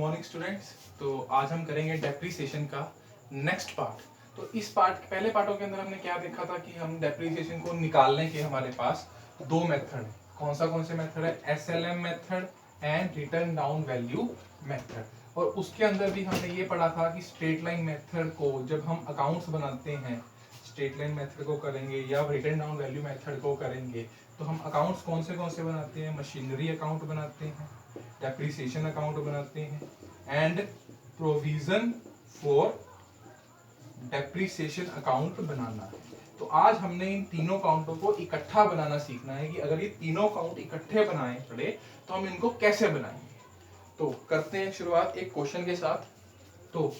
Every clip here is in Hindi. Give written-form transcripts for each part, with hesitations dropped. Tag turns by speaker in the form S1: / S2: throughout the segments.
S1: Morning students. तो आज हम करेंगे डेप्रिसिएशन का नेक्स्ट पार्ट। तो इस पहले पार्टों के अंदर हमने क्या देखा था कि हम डेप्रिसिएशन को निकालने के हमारे पास दो मेथड, कौन से मेथड है, SLM method and return down value method. और उसके अंदर भी हमने ये पढ़ा था कि स्ट्रेट लाइन मेथड को जब हम अकाउंट्स बनाते हैं, स्ट्रेट लाइन मेथड को करेंगे या रिटर्न डाउन वैल्यू मेथड को करेंगे, तो हम अकाउंट्स कौन से बनाते हैं, मशीनरी अकाउंट बनाते हैं, डेप्रिसिएशन अकाउंट बनाते हैं and provision for depreciation account बनाना है। तो आज हमने इन तीनों अकाउंटों को इकट्ठा बनाना सीखना है कि अगर ये तीनों अकाउंट इकट्ठे बनाए पड़े तो हम इनको कैसे बनाएंगे। तो करते हैं शुरुआत एक क्वेश्चन के साथ। तो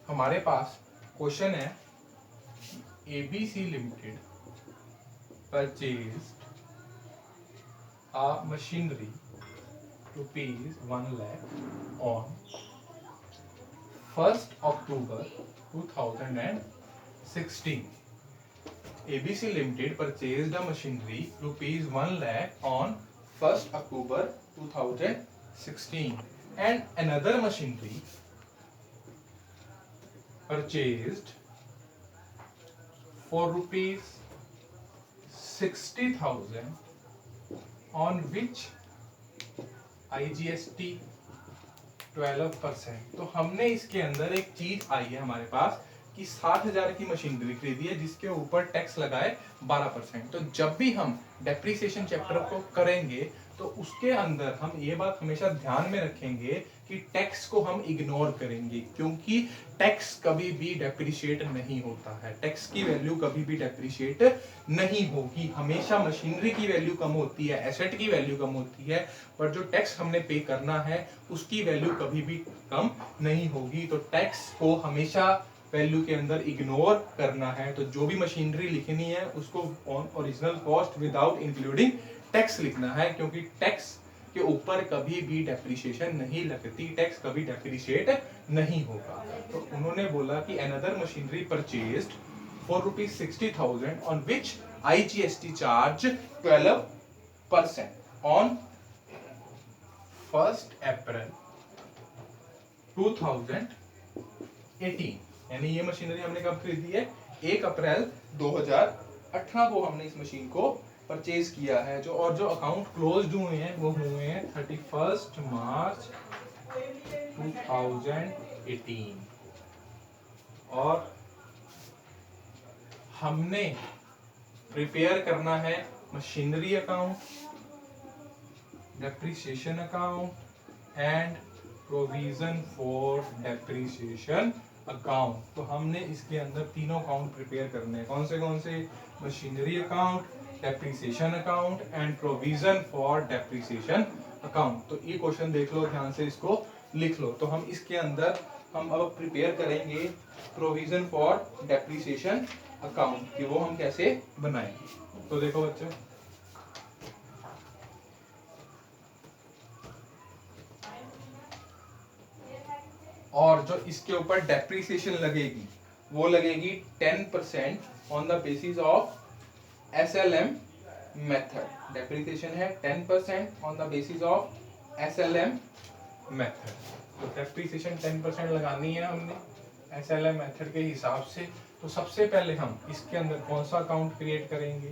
S1: हमारे पास क्वेश्चन है, ABC limited purchased a machinery rupees 1 lakh on 1st October 2016. ABC Limited purchased a machinery rupees 1 lakh on 1st October 2016 and another machinery purchased for rupees 60,000 on which IGST 12%। तो हमने इसके अंदर एक चीज आई है हमारे पास कि 60,000 की मशीनरी खरीदी है जिसके ऊपर टैक्स लगाए 12%। तो जब भी हम डेप्रिसिएशन चैप्टर को करेंगे तो उसके अंदर हम ये बात हमेशा ध्यान में रखेंगे कि टैक्स को हम इग्नोर करेंगे, क्योंकि टैक्स कभी भी डेप्रिशिएट नहीं होता है, टैक्स की वैल्यू कभी भी डेप्रिशिएट नहीं होगी। हमेशा मशीनरी की वैल्यू कम होती है, एसेट की वैल्यू कम होती है, पर जो टैक्स हमने पे करना है उसकी वैल्यू कभी भी कम नहीं होगी। तो टैक्स को हमेशा वैल्यू के अंदर इग्नोर करना है। तो जो भी मशीनरी लिखनी है उसको on original cost without including tax लिखना है, क्योंकि टैक्स के ऊपर कभी भी डेप्रिसिएशन नहीं लगती, टैक्स कभी डेप्रिशिएट नहीं होगा। तो उन्होंने बोला कि another machinery purchased for rupees 60,000 on which IGST charge 12% on 1st April 2018। यानी ये मशीनरी हमने कब खरीदी है, 1 अप्रैल 2018 को हमने इस मशीन को परचेज किया है। जो अकाउंट क्लोज्ड हुए हैं वो हुए हैं 31 मार्च 2018। और हमने प्रिपेयर करना है machinery account, depreciation account and provision for depreciation account. तो हमने इसके अंदर तीनों अकाउंट प्रिपेयर करने हैं। कौन से, machinery account, depreciation account and provision for depreciation account. तो ये क्वेश्चन देख लो ध्यान से, इसको लिख लो। तो हम इसके अंदर हम अब प्रिपेयर करेंगे प्रोविजन फॉर डेप्रिसिएशन अकाउंट कि वो हम कैसे बनाएंगे। तो देखो बच्चों, और जो इसके ऊपर डेप्रिसिएशन लगेगी वो लगेगी 10% on the basis of SLM method. Depreciation है 10% on the basis of SLM method. तो डेप्रिसिएशन 10% लगानी है हमने SLM मेथड के हिसाब से। तो सबसे पहले हम इसके अंदर कौन सा अकाउंट क्रिएट करेंगे,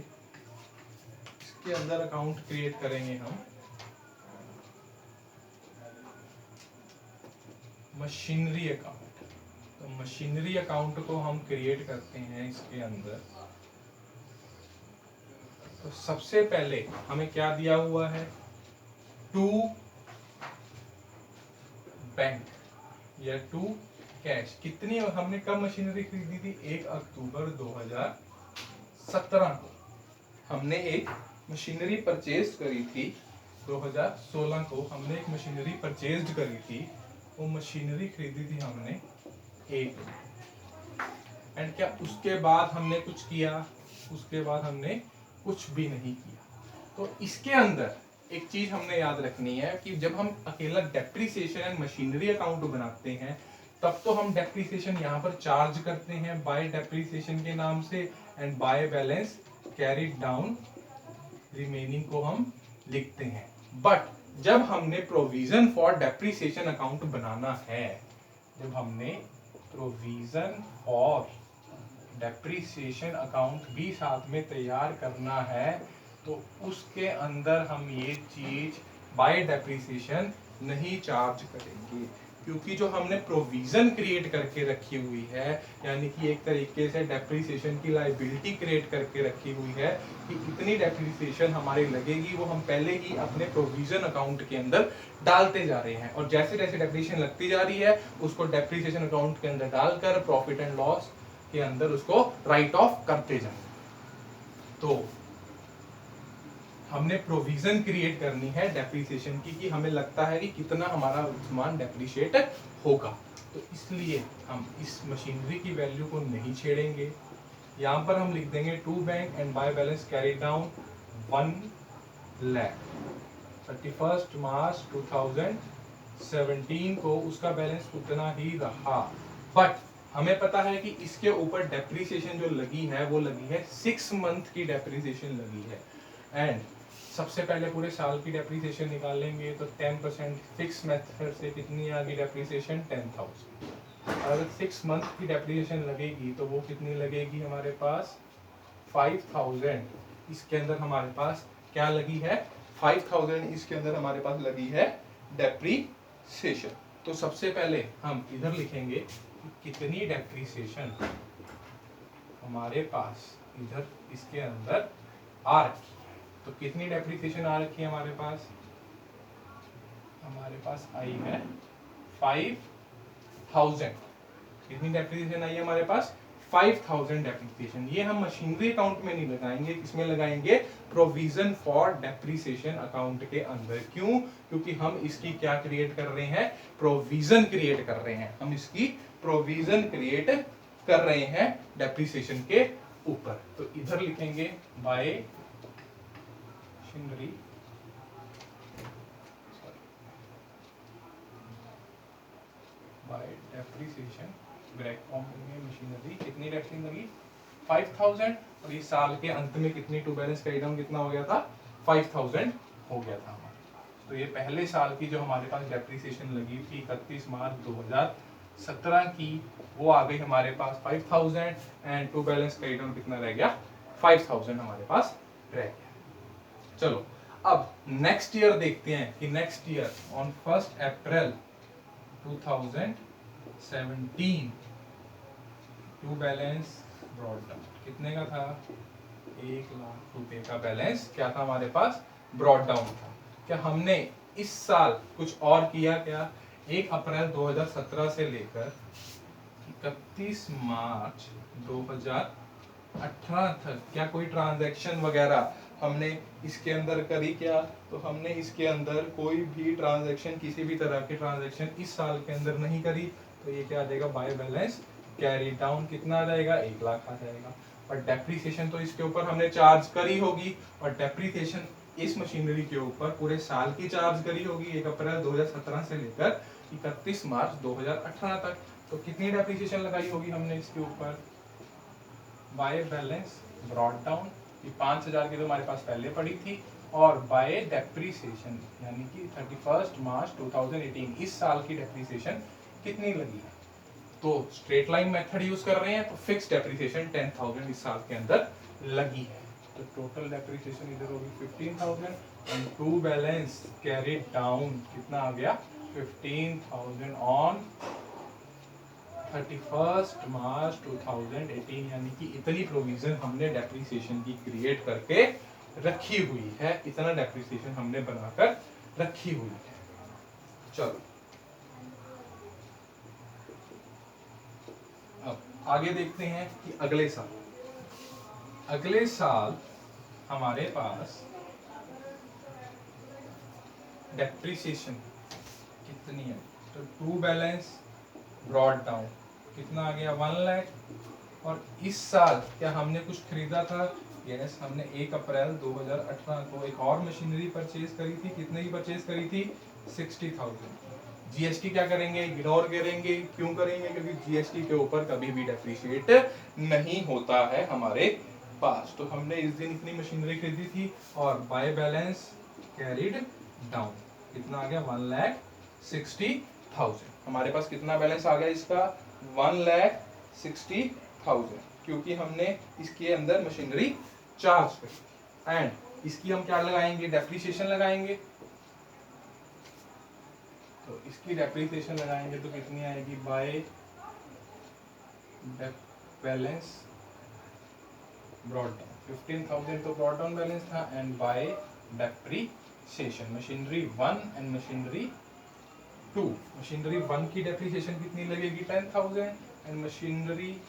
S1: इसके अंदर अकाउंट क्रिएट करेंगे हम मशीनरी अकाउंट। तो मशीनरी अकाउंट को हम क्रिएट करते हैं इसके अंदर। तो सबसे पहले हमें क्या दिया हुआ है, टू बैंक या टू कैश। कितनी हमने कब मशीनरी खरीदी थी, 1 अक्टूबर 2017 को हमने एक मशीनरी परचेज करी थी। 2016 को हमने एक मशीनरी परचेज करी थी, वो मशीनरी खरीदी थी हमने 1। एंड क्या उसके बाद हमने कुछ किया, उसके बाद हमने कुछ भी नहीं किया। तो इसके अंदर एक चीज हमने याद रखनी है कि जब हम अकेला डेप्रिसिएशन एंड मशीनरी अकाउंट बनाते हैं तब तो हम डेप्रिसिएशन यहाँ पर चार्ज करते हैं बाय डेप्रिसिएशन के नाम से and by balance carried down remaining को हम लिखते हैं। बट जब हमने प्रोविजन फॉर डेप्रिसिएशन अकाउंट बनाना है, जब हमने प्रोविजन फॉर डेप्रिसिएशन अकाउंट भी साथ में तैयार करना है, तो उसके अंदर हम ये चीज बाय डेप्रिसिएशन नहीं चार्ज करेंगे, क्योंकि जो हमने प्रोविजन क्रिएट करके रखी हुई है, यानी कि एक तरीके से डेप्रिसिएशन की लायबिलिटी क्रिएट करके रखी हुई है कि इतनी डेप्रिसिएशन हमारी लगेगी, वो हम पहले ही अपने प्रोविजन अकाउंट के अंदर डालते जा रहे हैं। और जैसे जैसे डेप्रिसिएशन लगती जा रही है, उसको डेप्रिसिएशन अकाउंट के अंदर डालकर प्रॉफिट एंड लॉस के अंदर उसको राइट ऑफ करते जाएं। तो हमने प्रोविजन क्रिएट करनी है डेप्रिसिएशन की, कि हमें लगता है कि कितना हमारा सामान डेप्रिशिएट होगा, तो इसलिए हम इस मशीनरी की वैल्यू को नहीं छेड़ेंगे। यहाँ पर हम लिख देंगे to bank and by balance carry down 1 lakh 31 March 2017 को उसका बैलेंस उतना ही रहा। बट हमें पता है कि इसके ऊपर डेप्रिसिएशन जो लगी है वो लगी है 6 मंथ की डेप्रिसिएशन लगी है। एंड सबसे पहले पूरे साल की डेप्रिसिएशन निकालेंगे तो 10% फिक्स मेथड से कितनी आ गई डेप्रिसिएशन 10,000। अगर 6 मंथ की डेप्रिसिएशन लगेगी तो वो कितनी लगेगी हमारे पास 5,000। इसके अंदर हमारे पास क्या लगी है 5,000, इसके अंदर हमारे पास लगी है डेप्रिसिएशन। तो सबसे पहले हम इधर लिखेंगे कि कितनी डेप्रिसिएशन हमारे पास इधर इसके अंदर आ रखी है। तो कितनी डेप्रिसिएशन आ रखी है हमारे पास आई है 5,000। कितनी डेप्रिसिएशन आई है हमारे पास 5,000 डेप्रिसिएशन। ये हम मशीनरी अकाउंट में नहीं लगाएंगे, इसमें लगाएंगे प्रोविजन फॉर डेप्रिसिएशन अकाउंट के अंदर। क्यों? क्योंकि हम इसकी क्या क्रिएट कर रहे हैं, प्रोविजन क्रिएट कर रहे हैं। हम इसकी प्रोविजन क्रिएट कर रहे हैं डेप्रिसिएशन के ऊपर। तो इधर लिखेंगे bye machinery bye depreciation bracket form करेंगे मशीनरी। कितनी डेप्रिसिएशन लगी 5,000, और ये साल के अंत में कितनी टू बैलेंस कैरी डाउन कितना हो गया था 5,000 हो गया था हमारे पास। तो ये पहले साल की जो हमारे पास डेप्रिसिएशन लगी थी 31 मार्च 2017 की, वो आ गई हमारे पास 5,000 and to balance carry down कितना रह गया 5,000 हमारे पास रह गया। चलो अब नेक्स्ट ईयर देखते हैं कि next year on 1 April 2017 to balance brought down कितने का था 1 लाख रुपए का बैलेंस क्या था हमारे पास ब्रॉट डाउन था। क्या हमने इस साल कुछ और किया क्या? 1 अप्रैल 2017 से लेकर 31 मार्च 2018 तक क्या कोई ट्रांजैक्शन वगैरह हमने इसके अंदर करी क्या? तो हमने इसके अंदर कोई भी ट्रांजैक्शन, किसी भी तरह की ट्रांजैक्शन इस साल के अंदर नहीं करी। तो ये क्या आ जाएगा बाय बैलेंस कैरी डाउन कितना आ जाएगा 1 लाख आ जाएगा। और डेप्रिसिएशन तो इसके ऊपर हमने चार्ज करी होगी, और डेप्रिसिएशन इस मशीनरी के ऊपर पूरे साल की चार्ज करी होगी 1 अप्रैल 2017 से लेकर 31 मार्च 2018 तक। तो कितनी डेप्रिसिएशन लगाई होगी हमने इसके ऊपर बाय बैलेंस ब्रॉट डाउन, ये 5,000 की तो हमारे पास पहले पड़ी थी, और बाय डेप्रिसिएशन यानी कि 31 मार्च 2018 इस साल की डेप्रिसिएशन कितनी लगी है। तो स्ट्रेट लाइन मेथड यूज कर रहे हैं तो फिक्स डेप्रिसिएशन 10,000 इस साल के अंदर लगी है। तो टोटल डेप्रिसिएशन इधर होगी 15,000 and to balance carry down कितना आ गया 15,000 ऑन 31 मार्च 2018, यानी कि इतनी प्रोविजन हमने डेप्रिसिएशन की क्रिएट करके रखी हुई है, इतना डेप्रिसिएशन हमने बनाकर रखी हुई है। चलो अब आगे देखते हैं कि अगले साल हमारे पास डेप्रिसिएशन कितनी है। तो टू बैलेंस ब्रॉट डाउन कितना आ गया 1 लाख, और इस साल क्या हमने कुछ खरीदा था? यस, हमने 1 अप्रैल 2018 को एक और मशीनरी परचेज करी थी। कितने की परचेज करी थी 60,000। जीएसटी क्या करेंगे, इग्नोर करेंगे। क्यों करेंगे? क्योंकि जीएसटी के ऊपर कभी भी डेप्रिशिएट नहीं होता है हमारे पास, तो हमने इस दिन इतनी मशीनरी खरीदी थी और बाय बैलेंस कैरिड डाउन कितना आ गया 1,60,000। हमारे पास कितना बैलेंस आ गया इसका 1,60,000, क्योंकि हमने इसके अंदर मशीनरी चार्ज करी। एंड इसकी हम क्या लगाएंगे, डेप्रिसिएशन लगाएंगे। तो इसकी डेप्रिसिएशन लगाएंगे तो कितनी आएगी, बाय बैलेंस ब्रॉट डाउन 15,000 तो ब्रॉट डाउन बैलेंस था, and bye depreciation machinery 1 and machinery 2। Machinery 1 की डेप्रिसिएशन कितनी लगेगी 10,000, एंड मशीनरी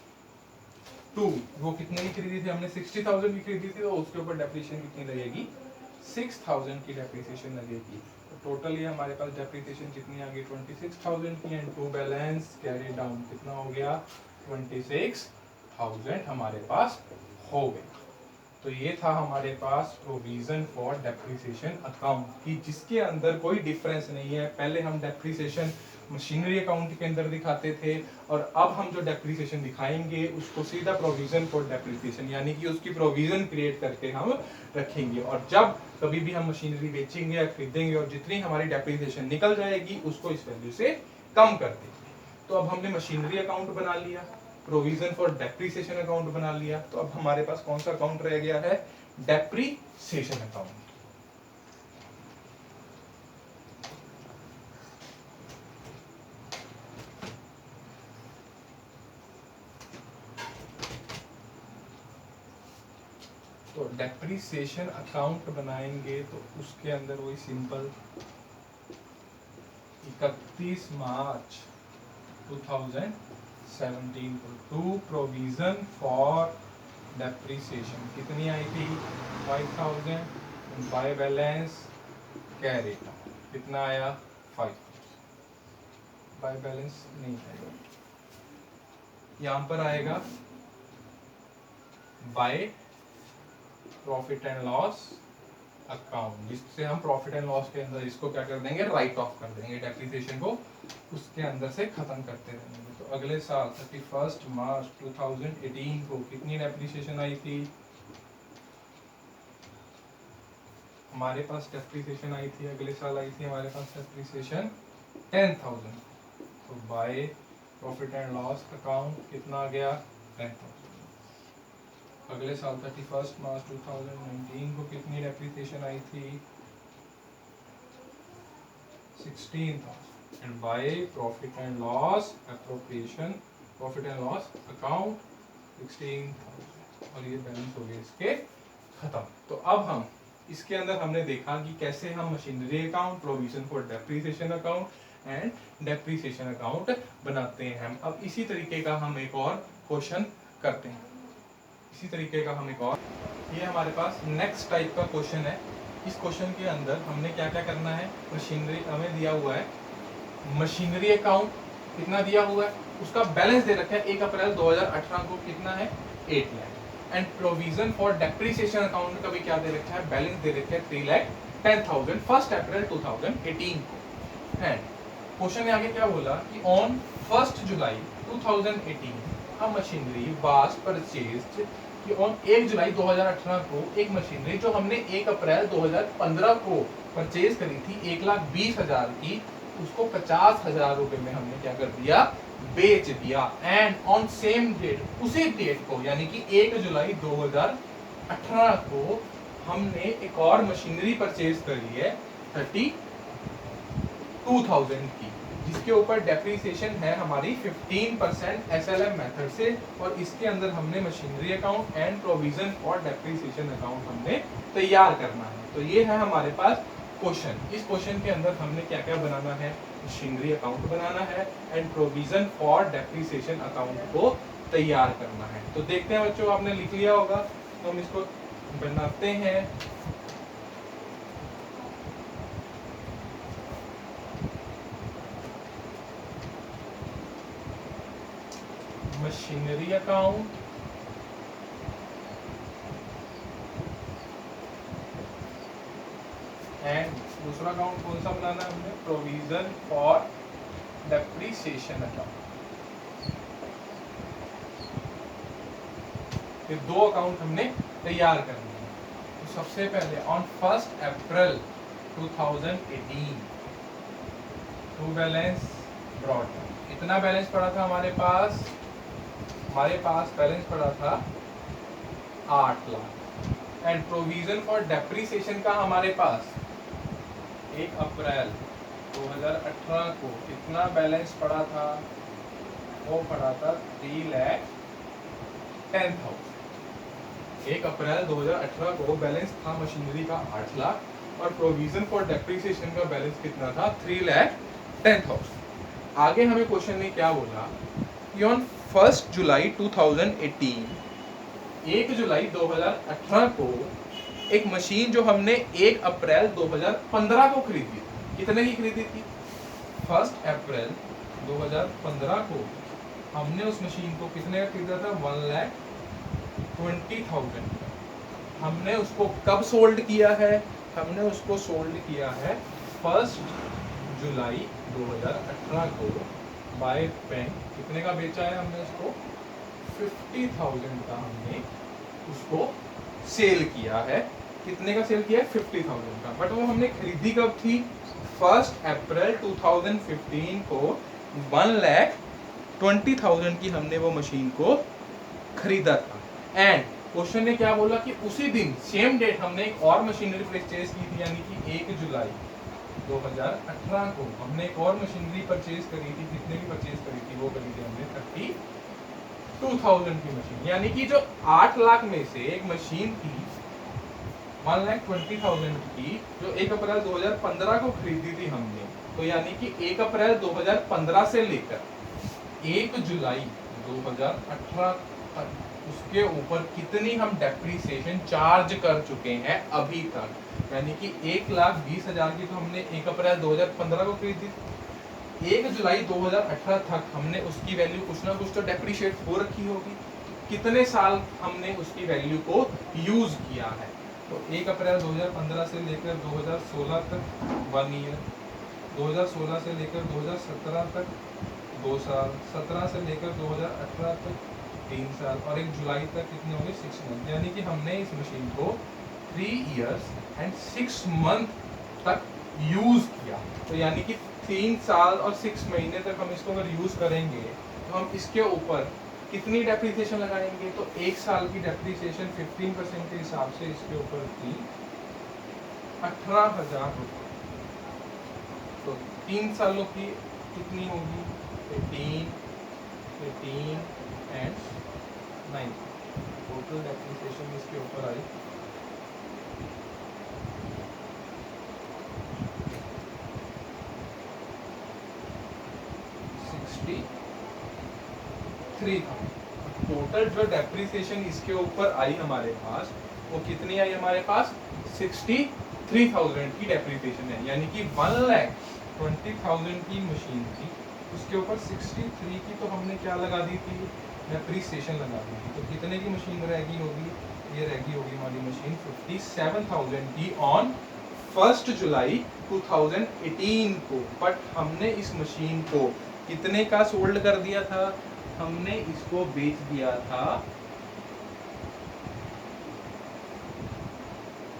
S1: 2 वो कितने की खरीदी थी हमने 60,000 की खरीदी थी, तो उसके ऊपर डेप्रिसिएशन कितनी लगेगी 6,000 की डेप्रिसिएशन लगेगी। तो टोटल ये हमारे पास डेप्रिसिएशन कितनी आ गई 26,000 की, and to balance carry down कितना हो गया 26,000 हमारे पास हो गया। तो ये था हमारे पास प्रोविजन फॉर डेप्रिसिएशन अकाउंट की, जिसके अंदर कोई डिफरेंस नहीं है। पहले हम डेप्रिसिएशन मशीनरी अकाउंट के अंदर दिखाते थे, और अब हम जो डेप्रिसिएशन दिखाएंगे उसको सीधा प्रोविजन फॉर डेप्रिसिएशन यानी कि उसकी प्रोविजन क्रिएट करके हम रखेंगे। और जब कभी भी हम मशीनरी बेचेंगे या खरीदेंगे और जितनी हमारी डेप्रिसिएशन निकल जाएगी उसको इस वैल्यू से कम कर देंगे। तो अब हमने मशीनरी अकाउंट बना लिया, प्रोविजन फॉर डेप्रिसिएशन अकाउंट बना लिया, तो अब हमारे पास कौन सा अकाउंट रह गया है, डेप्रिसिएशन अकाउंट। तो डेप्रिसिएशन अकाउंट बनाएंगे तो उसके अंदर वही सिंपल 31 मार्च 2017 को टू प्रोविजन फॉर डेप्रिसिएशन कितनी आई थी 5,000, बाय बैलेंस कैरी कितना आया 5,000। बाय बैलेंस नहीं आएगा, यहाँ पर आएगा by profit and loss account, जिससे हम प्रॉफिट एंड लॉस के अंदर इसको क्या कर देंगे, राइट ऑफ कर देंगे, डेप्रिसिएशन को उसके अंदर से खत्म करते रहेंगे। तो अगले साल 31 मार्च 2018 को कितनी डेप्रिसिएशन आई थी, हमारे पास डेप्रिसिएशन आई थी, अगले साल आई थी हमारे पास डेप्रिसिएशन 10,000। तो by profit and loss account कितना आ गया 10,000। अगले साल 31 मार्च 2019 को कितनी डेप्रिसिएशन आई थी 16,000, and by profit and loss appropriation profit and loss account 16,000, और ये बैलेंस हो गए इसके खत्म। तो अब हम इसके अंदर हमने देखा कि कैसे हम machinery account, provision for depreciation account and depreciation account बनाते हैं। हम अब इसी तरीके का हम एक और क्वेश्चन करते हैं, इसी तरीके का हम एक और, ये हमारे पास नेक्स्ट टाइप का क्वेश्चन है। इस क्वेश्चन के अंदर हमने क्या क्या करना है, मशीनरी हमें दिया हुआ है, मशीनरी अकाउंट कितना दिया हुआ है, उसका बैलेंस दे रखा है 1 अप्रैल 2018 को कितना है 8 lakh, and provision for depreciation account का भी क्या दे रखा है, बैलेंस दे रखा है 3,10,000 1 अप्रैल 2018 को। एंड क्वेश्चन में आगे क्या बोला कि on 1 July 2018 a machinery was purchased कि ऑन 1 जुलाई 2018 को एक मशीनरी जो हमने 1 अप्रैल 2015 को परचेज करी थी 1,20,000 की, उसको 50,000 रुपए में हमने क्या कर दिया, बेच दिया। एंड ऑन सेम डेट, उसी डेट को यानी कि 1 जुलाई 2018 को हमने एक और मशीनरी परचेज करी है 32,000 की, जिसके ऊपर डेप्रिसिएशन है हमारी 15% SLM मेथड से, और इसके अंदर हमने machinery account and provision for depreciation account हमने तैयार करना है। तो ये है हमारे पास क्वेश्चन। इस क्वेश्चन के अंदर हमने क्या क्या बनाना है, मशीनरी अकाउंट बनाना है and provision for depreciation account को तैयार करना है। तो देखते हैं बच्चों, आपने लिख लिया होगा, तो हम इसको बनाते हैं। मशीनरी अकाउंट एंड दूसरा अकाउंट कौन सा बनाना है हमने, प्रोविजन फॉर डेप्रिसिएशन अकाउंट। ये 2 अकाउंट हमने तैयार करने हैं। तो सबसे पहले on 1 April 2018 to balance brought down. इतना बैलेंस पड़ा था हमारे पास बैलेंस पड़ा था 8 lakh. And provision for depreciation का हमारे पास 1 अप्रैल 2018 को कितना बैलेंस पड़ा था, वो पड़ा था 3,10,000। 1 अप्रैल 2018 को बैलेंस था मशीनरी का 8 लाख और प्रोविजन फॉर डेप्रीसिएशन का बैलेंस कितना था 3,10,000। आगे हमें क्वेश्चन ने क्या बोला कि ऑन 1 जुलाई 2018 1 जुलाई 2018 को एक मशीन जो हमने 1 अप्रैल 2015 को खरीदी थी, कितने की खरीदी थी? 1 अप्रैल 2015 को हमने उस मशीन को कितने का खरीदा था? 1,20,000। हमने उसको कब सोल्ड किया है? हमने उसको सोल्ड किया है 1 जुलाई 2018 को बाय बैंक। कितने का बेचा है हमने उसको? 50,000 का हमने उसको सेल किया है। कितने का सेल किया है? 50,000 का। बट वो हमने खरीदी कब थी? 1 अप्रैल 2015 को 1,20,000 की हमने वो मशीन को खरीदा था। एंड क्वेश्चन ने क्या बोला कि उसी दिन सेम डेट हमने एक और मशीनरी परचेज की थी, यानी कि 1 जुलाई 2018 को हमने एक और मशीनरी परचेज करी थी। कितने की परचेज करी थी? वो करी थी हमने 32,000 की मशीन। यानी कि जो 8 लाख में से एक मशीन थी 1,20,000 की, जो 1 अप्रैल 2015 को खरीदी थी हमने, तो यानी कि 1 अप्रैल 2015 से लेकर 1 जुलाई 2018 तक उसके ऊपर कितनी हम डेप्रीसिएशन चार्ज कर चुके हैं अभी तक। यानी कि 1,20,000 की तो हमने 1 अप्रैल 2015 को खरीदी थी, 1 जुलाई 2018 तक हमने उसकी वैल्यू कुछ ना कुछ तो डेप्रीशिएट हो रखी होगी। कितने साल हमने उसकी वैल्यू को यूज किया है? तो 1 अप्रैल 2015 से लेकर 2016 तक 1 ईयर, 2016 से लेकर 2017 तक 2 साल, 17 से लेकर 2018 तक 3 साल और 1 जुलाई तक कितने होंगे? 6 मंथ। यानी कि हमने इस मशीन को 3 इयर्स एंड 6 मंथ तक यूज किया। तो यानी कि 3 साल और 6 महीने तक हम इसको अगर यूज करेंगे तो हम इसके ऊपर कितनी डेप्रीसिएशन लगाएंगे? तो 1 साल की डेप्रीसिएशन 15% के हिसाब से इसके ऊपर थी 18,000 रुपये। तो 3 सालों की कितनी होगी? 18 एंड 9। टोटल डेप्रीसिएशन इसके ऊपर आई 63,000। टोटल जो डेप्रीसिएशन इसके ऊपर आई हमारे पास, वो कितनी आई हमारे पास? 63,000 की डेप्रीसिएशन है। यानी कि 1,20,000 की मशीन थी, उसके ऊपर 63 की तो हमने क्या लगा दी थी? डेप्रीसिएशन लगा दी थी। तो कितने की मशीन रहेगी होगी? ये रहेगी होगी हमारी मशीन 57,000 की ऑन 1 जुलाई 2018 को। बट हमने इस मशीन को कितने का सोल्ड कर दिया था? हमने इसको बेच दिया था,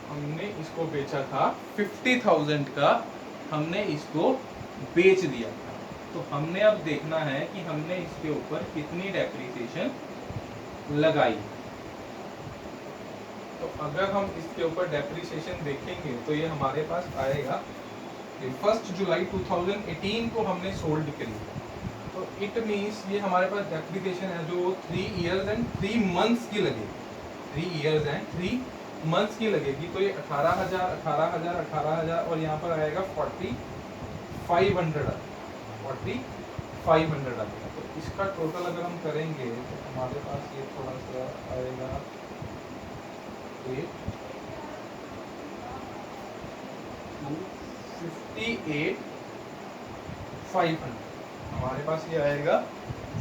S1: हमने इसको बेचा था 50,000 का, हमने इसको बेच दिया था। तो हमने अब देखना है कि हमने इसके ऊपर कितनी डेप्रीसिएशन लगाई। तो अगर हम इसके ऊपर डेप्रीसिएशन देखेंगे तो ये हमारे पास आएगा 1 जुलाई 2018 को हमने सोल्ड करी। तो इट मीन्स ये हमारे पास डेप्रीसिएशन है जो 3 इयर्स एंड 3 मंथ्स की लगेगी। 3 इयर्स एंड 3 मंथ्स की लगेगी। तो ये 18,000 18,000 18,000 और यहाँ पर आएगा 4,500 आ गया। तो इसका टोटल अगर हम करेंगे तो हमारे पास ये थोड़ा सा आएगा 58,500। हमारे पास ये आएगा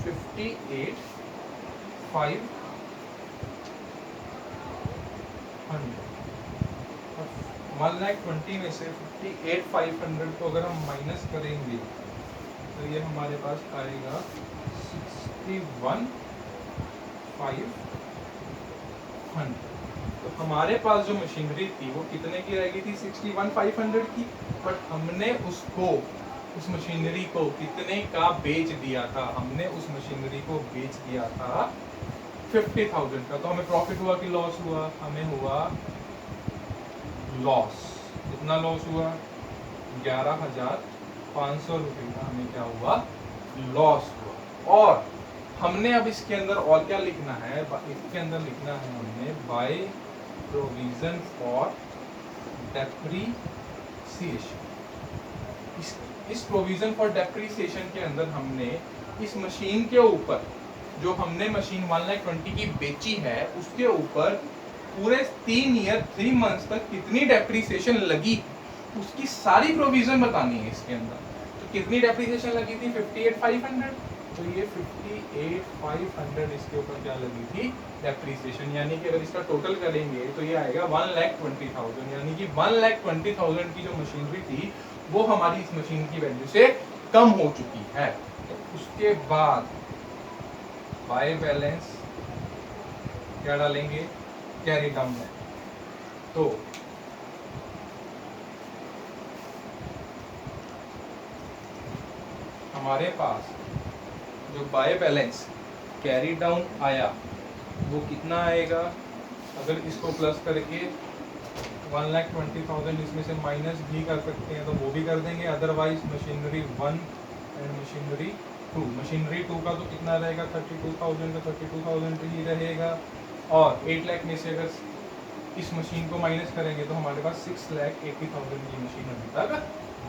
S1: 58,500। 1,20,000 में से 58,500 को अगर हम माइनस करेंगे तो ये हमारे पास आएगा 61,500। तो हमारे पास जो मशीनरी थी वो कितने की रह गई थी, 61,500 की। बट हमने उसको, उस मशीनरी को कितने का बेच दिया था, हमने उस मशीनरी को बेच दिया था 50,000 का। तो हमें प्रॉफिट हुआ कि लॉस हुआ, हमें हुआ लॉस। कितना लॉस हुआ, 11,500 रुपये का हमें क्या हुआ, लॉस हुआ। और हमने अब इसके अंदर और क्या लिखना है, इसके अंदर लिखना है हमने बाय प्रोविजन फॉर डेप्रीसिएशन। इस प्रोविजन फॉर डेप्रीसिएशन के अंदर हमने इस मशीन के ऊपर, जो हमने मशीन 1,20,000 की बेची है, उसके ऊपर पूरे 3 मंथ्स तक कितनी डेप्रीसिएशन लगी उसकी सारी प्रोविजन बतानी है इसके अंदर। तो कितनी डेप्रीसिएशन लगी थी, 58,500। तो ये 58,500 इसके ऊपर क्या लगी थी, डेप्रीसिएशन। यानी कि अगर इसका टोटल करेंगे तो ये आएगा 1,20,000। यानी कि 1,20,000 की जो मशीनरी थी वो हमारी इस मशीन की वैल्यू से कम हो चुकी है। तो उसके बाद बाय बैलेंस क्या डालेंगे, कैरी डाउन है। तो हमारे पास जो बाय बैलेंस कैरी डाउन आया वो कितना आएगा, अगर इसको प्लस करके 1,20,000 इसमें से माइनस भी कर सकते हैं तो वो भी कर देंगे। Otherwise machinery 1 and machinery 2, machinery 2 का तो कितना रहेगा, 32,000 का 32,000 ही रहेगा। और 8 लाख में से अगर इस मशीन को माइनस करेंगे तो हमारे पास 6,80,000 की मशीन अभी तक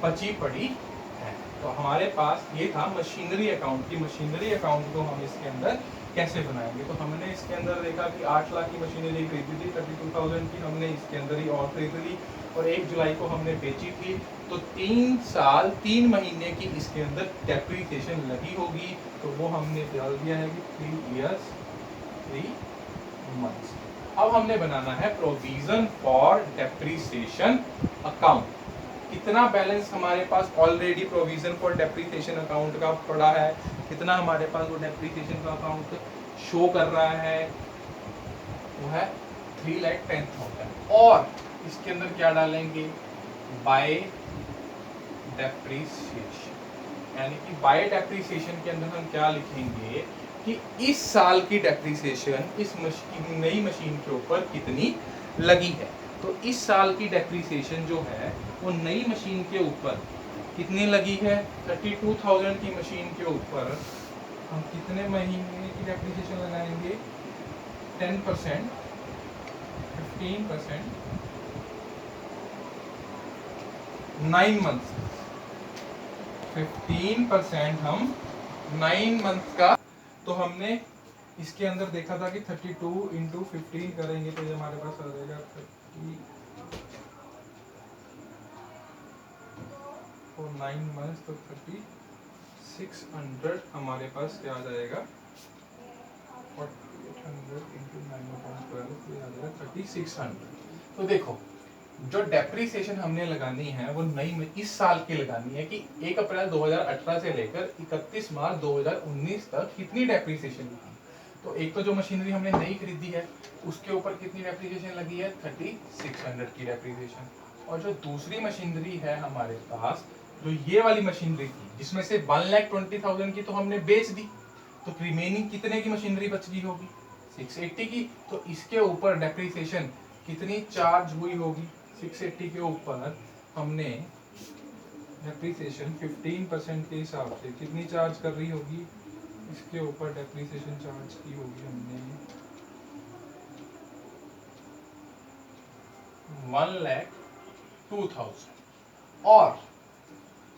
S1: बची पड़ी है। तो हमारे पास ये था मशीनरी अकाउंट की। मशीनरी अकाउंट को हम इसके अंदर कैसे बनाएंगे, तो हमने इसके अंदर देखा कि 8 लाख की मशीनरी खरीदी थी, 32,000 की हमने इसके अंदर ही और खरीद ली, और 1 जुलाई को हमने बेची थी। तो 3 साल 3 महीने की इसके अंदर डेप्रीसिएशन लगी होगी। तो वो हमने डाल दिया है कि 3 इयर्स 3 मंथ्स। अब हमने बनाना है प्रोविजन फॉर डेप्रीसिएशन अकाउंट। कितना बैलेंस हमारे पास already provision for depreciation account का पड़ा है, कितना हमारे पास वो डेप्रीसिएशन का अकाउंट शो कर रहा है, वो है 3,10,000। और इसके अंदर क्या डालेंगे, बाय डेप्रीसिएशन। यानी कि बाय डेप्रीसिएशन के अंदर हम क्या लिखेंगे कि इस साल की डेप्रीसिएशन इस नई मशीन के ऊपर कितनी लगी है। तो इस साल की डेप्रीसिएशन जो है वो नई मशीन के ऊपर कितनी लगी है, 32,000 की मशीन के ऊपर हम कितने महीने की डेप्रीसिएशन लगाएंगे, 10%, 15%, 9 मंथ्स, 15% हम 9 मंथ का। तो हमने इसके अंदर देखा था कि 32 इंटू 15 करेंगे तो ये हमारे पास आ जाएगा 30 और 9 मंथ्स, तो 3600 हमारे पास क्या आ जाएगा, 4800 इंटू 9/12 ये आ जाएगा 3600। तो देखो जो डेप्रीसिएशन हमने लगानी है वो नई में इस साल की लगानी है कि 1 अप्रैल 2018 से लेकर 31 मार्च 2019 तक कितनी डेप्रीसिएशन लगी। तो एक तो जो मशीनरी हमने नई खरीदी है उसके ऊपर कितनी डेप्रीसिएशन लगी है, 3600 की डेप्रीसिएशन। और जो दूसरी मशीनरी है हमारे पास, जो ये वाली मशीनरी थी जिसमें से 1,20,000 की तो हमने बेच दी, तो रिमेनिंग कितने की मशीनरी बच गई होगी, 680 की। तो इसके ऊपर डेप्रीसिएशन कितनी चार्ज हुई होगी, 680 के ऊपर हमने डेप्रीसिएशन 15% के हिसाब से कितनी चार्ज कर रही होगी, इसके ऊपर डेप्रीसिएशन चार्ज की होगी हमने 1,02,000। और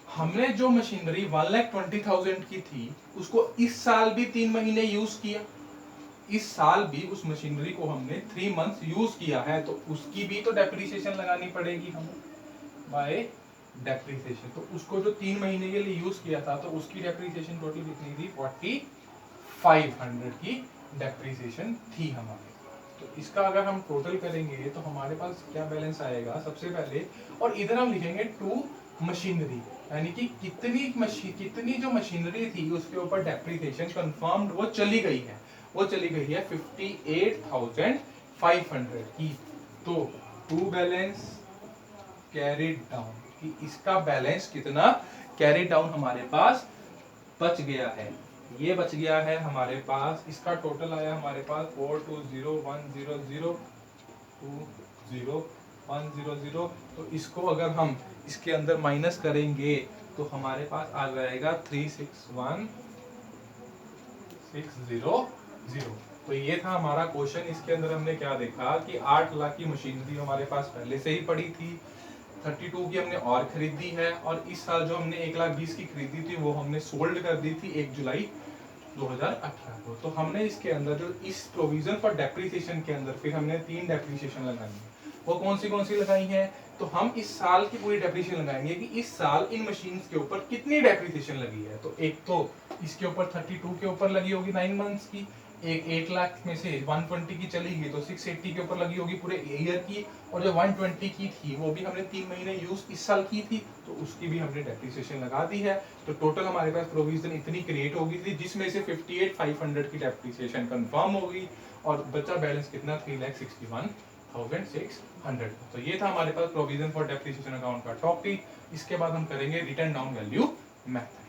S1: हमने जो मशीनरी 1,20,000 की थी उसको इस साल भी 3 महीने यूज किया, इस साल भी उस मशीनरी को हमने 3 मंथ्स यूज किया है, तो उसकी भी तो डेप्रीसिएशन लगानी पड़ेगी हमें बाय डेप्रीसिएशन। तो उसको जो 3 महीने के लिए यूज किया था तो उसकी डेप्रीसिएशन टोटल कितनी थी, 4,500 की डेप्रीसिएशन थी हमारे। तो इसका अगर हम टोटल करेंगे तो हमारे पास क्या बैलेंस आएगा, सबसे पहले और इधर हम लिखेंगे टू मशीनरी, यानी कि कितनी जो मशीनरी थी उसके ऊपर डेप्रीसिएशन कंफर्म्ड वो चली गई है, वो चली गई है 58,500 500 की, तो टू बैलेंस कैरिड डाउन, कि इसका बैलेंस कितना कैरी डाउन हमारे पास बच गया है, ये बच गया है हमारे पास। इसका टोटल आया हमारे पास 420100 तो इसको अगर हम इसके अंदर माइनस करेंगे तो हमारे पास आ जाएगा 361600। तो ये था हमारा क्वेश्चन। इसके अंदर हमने क्या देखा कि 8 लाख की मशीनरी हमारे पास पहले से ही पड़ी थी, 32 की हमने और खरीदी है, और इस साल जो हमने 1,20,000 की खरीदी थी वो हमने सोल्ड कर दी थी 1 जुलाई 2018 को। तो हमने इसके अंदर जो इस प्रोविजन फॉर डेप्रिसिएशन के अंदर फिर हमने 3 डेप्रिसिएशन लगाई है। वो कौन सी लगाई है? तो हम इस साल की पूरी डेप्रिसिएशन लगाएंगे कि इस साल इन मशीन्स के ऊपर कितनी डेप्रिसिएशन लगी है। तो एक तो इसके ऊपर 32 के ऊपर लगी होगी 9 मंथ्स की, एक 8 लाख में से 120 की चली गई तो 680 के ऊपर लगी होगी पूरे ईयर की, और जो 120 की थी वो भी हमने 3 महीने यूज इस साल की थी तो उसकी भी हमने डेप्रिसिएशन लगा दी है। तो टोटल हमारे पास प्रोविजन इतनी क्रिएट होगी थी जिसमें से 58,500 की डेप्रिसिएशन कंफर्म होगी, और बचा बैलेंस कितना 3,61,600। तो ये था हमारे पास प्रोविजन फॉर डेप्रिसिएशन अकाउंट का टॉपिक। इसके बाद हम करेंगे रिटर्न डाउन वैल्यू मेथड।